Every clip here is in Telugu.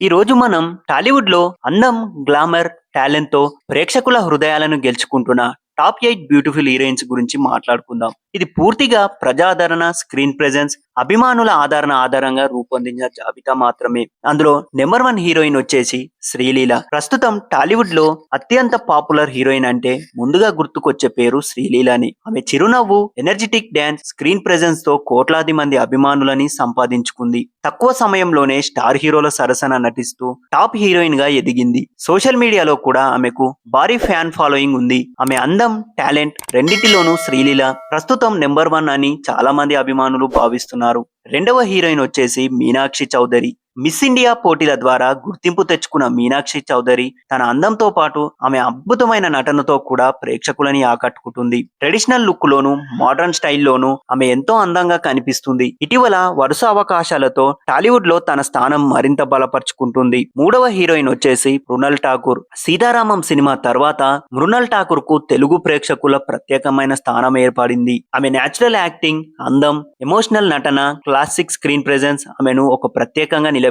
ఈ రోజు మనం టాలీవుడ్‌లో అందం, గ్లామర్, టాలెంట్‌తో ప్రేక్షకుల హృదయాలను గెలుచుకుంటున్న టాప్ 8 బ్యూటిఫుల్ హీరోయిన్స్ గురించి మాట్లాడుకుందాం. ఇది పూర్తిగా ప్రజాదరణ, స్క్రీన్ ప్రెజెన్స్, అభిమానుల ఆధారంగా రూపొందించిన జాబితా మాత్రమే. అందులో నెంబర్ 1 హీరోయిన్ వచ్చేసి శ్రీలీల. ప్రస్తుతం టాలీవుడ్‌లో అత్యంత పాపులర్ హీరోయిన్ అంటే ముందుగా గుర్తుకొచ్చే పేరు శ్రీలీలని. ఆమె చిరునవ్వు, ఎనర్జిటిక్ డాన్స్, స్క్రీన్ ప్రెజెన్స్‌తో కోట్లాది మంది అభిమానులని సంపాదించుకుంది. తక్కువ సమయంలోనే స్టార్ హీరోల సరసన నటిస్తూ టాప్ హీరోయిన్ గా ఎదిగింది. సోషల్ మీడియాలో కూడా ఆమెకు భారీ ఫ్యాన్ ఫాలోయింగ్ ఉంది. ఆమె అందం, టాలెంట్ రెండిటిలోనూ శ్రీలీల ప్రస్తుతం నెంబర్ 1 అని చాలా మంది అభిమానులు భావిస్తున్నారు. రెండవ హీరోయిన్ వచ్చేసి మీనాక్షి చౌదరి. మిస్ ఇండియా పోటీల ద్వారా గుర్తింపు తెచ్చుకున్న మీనాక్షి చౌదరి తన అందంతో పాటు ఆమె అద్భుతమైన నటనతో కూడా ప్రేక్షకులని ఆకట్టుకుంటుంది. ట్రెడిషనల్ లుక్ లోను, మోడర్న్ స్టైల్లోనూ ఆమె ఎంతో అందంగా కనిపిస్తుంది. ఇటీవల వరుస అవకాశాలతో టాలీవుడ్ లో తన స్థానం మరింత బలపరుచుకుంటుంది. మూడవ హీరోయిన్ వచ్చేసి మృణల్ ఠాకూర్. సీతారామం సినిమా తర్వాత మృణల్ ఠాకూర్ కు తెలుగు ప్రేక్షకుల ప్రత్యేకమైన స్థానం ఏర్పడింది. ఆమె నేచురల్ యాక్టింగ్, అందం, ఎమోషనల్ నటన, క్లాసిక్ స్క్రీన్ ప్రెజెన్స్ ఆమెను ఒక ప్రత్యేకంగా నిలబెట్టినాయి.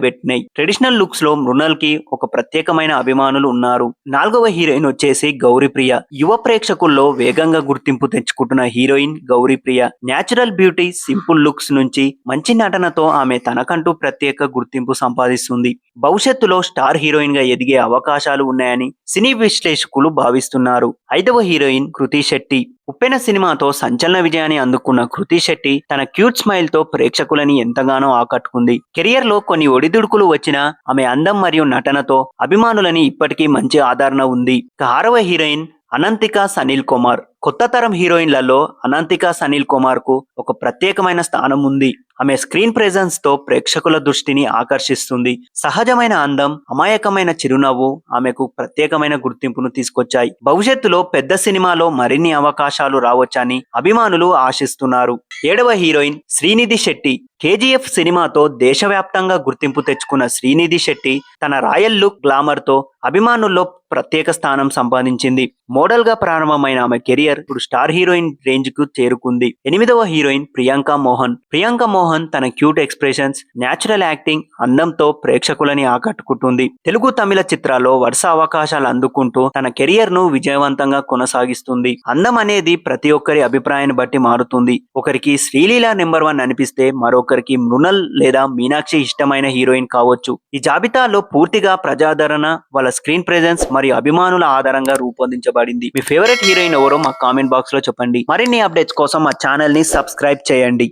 ట్రెడిషనల్ లుక్స్ లో మృణల్ కి ఒక ప్రత్యేకమైన అభిమానులు ఉన్నారు. నాలుగవ హీరోయిన్ వచ్చేసి గౌరీప్రియ. యువ ప్రేక్షకుల్లో వేగంగా గుర్తింపు తెచ్చుకుంటున్న heroine Gowripriya. Natural beauty, simple looks నుంచి మంచి నటనతో ఆమె తనకంటూ ప్రత్యేక గుర్తింపు సంపాదిస్తుంది. భవిష్యత్తులో స్టార్ హీరోయిన్ గా ఎదిగే అవకాశాలు ఉన్నాయని సినీ విశ్లేషకులు భావిస్తున్నారు. ఐదవ హీరోయిన్ కృతి శెట్టి. ఉప్పెన సినిమాతో సంచలన విజయాన్ని అందుకున్న కృతి శెట్టి తన క్యూట్ స్మైల్ తో ప్రేక్షకులని ఎంతగానో ఆకట్టుకుంది. కెరియర్ లో కొన్ని ఒడిదుడుకులు వచ్చినా ఆమె అందం మరియు నటనతో అభిమానులని ఇప్పటికీ మంచి ఆదరణ ఉంది. ఆరవ హీరోయిన్ అనంతిక సనీల్ కుమార్. కొత్త తరం హీరోయిన్లలో అనంతిక సనీల్ కుమార్ కు ఒక ప్రత్యేకమైన స్థానం ఉంది. ఆమె స్క్రీన్ ప్రెజెన్స్ తో ప్రేక్షకుల దృష్టిని ఆకర్షిస్తుంది. సహజమైన అందం, అమాయకమైన చిరునవ్వు ఆమెకు ప్రత్యేకమైన గుర్తింపును తీసుకొచ్చాయి. భవిష్యత్తులో పెద్ద సినిమాలో మరిన్ని అవకాశాలు రావచ్చని అభిమానులు ఆశిస్తున్నారు. ఏడవ హీరోయిన్ శ్రీనిధి శెట్టి. కేజీఎఫ్ సినిమాతో దేశవ్యాప్తంగా గుర్తింపు తెచ్చుకున్న శ్రీనిధి శెట్టి తన రాయల్ లుక్, గ్లామర్ తో అభిమానుల్లో ప్రత్యేక స్థానం సంపాదించింది. మోడల్ గా ప్రారంభమైన ఆమె కెరియర్ ఇప్పుడు స్టార్ హీరోయిన్ రేంజ్ కు చేరుకుంది. ఎనిమిదవ హీరోయిన్ ప్రియాంక మోహన్. ప్రియాంక మోహన్ తన క్యూట్ ఎక్స్ప్రెషన్స్, న్యాచురల్ యాక్టింగ్, అందంతో ప్రేక్షకులని ఆకట్టుకుంటుంది. తెలుగు, తమిళ చిత్రాల్లో వరుస అవకాశాలు అందుకుంటూ తన కెరియర్ ను విజయవంతంగా కొనసాగిస్తుంది. అందం అనేది ప్రతి ఒక్కరి అభిప్రాయాన్ని బట్టి మారుతుంది. ఒకరికి శ్రీలీల నెంబర్ 1 అనిపిస్తే మరొకరికి మృణల్ లేదా మీనాక్షి ఇష్టమైన హీరోయిన్ కావచ్చు. ఈ జాబితాలో పూర్తిగా ప్రజాదరణ, వాళ్ళ స్క్రీన్ ప్రెజెన్స్ మరియు అభిమానుల ఆధారంగా రూపొందించబడింది. మీ ఫేవరెట్ హీరోయిన్ ఎవరో మా కామెంట్ బాక్స్ లో చెప్పండి. మరిన్ని అప్డేట్స్ కోసం మా ఛానల్ ని సబ్స్క్రైబ్ చేయండి.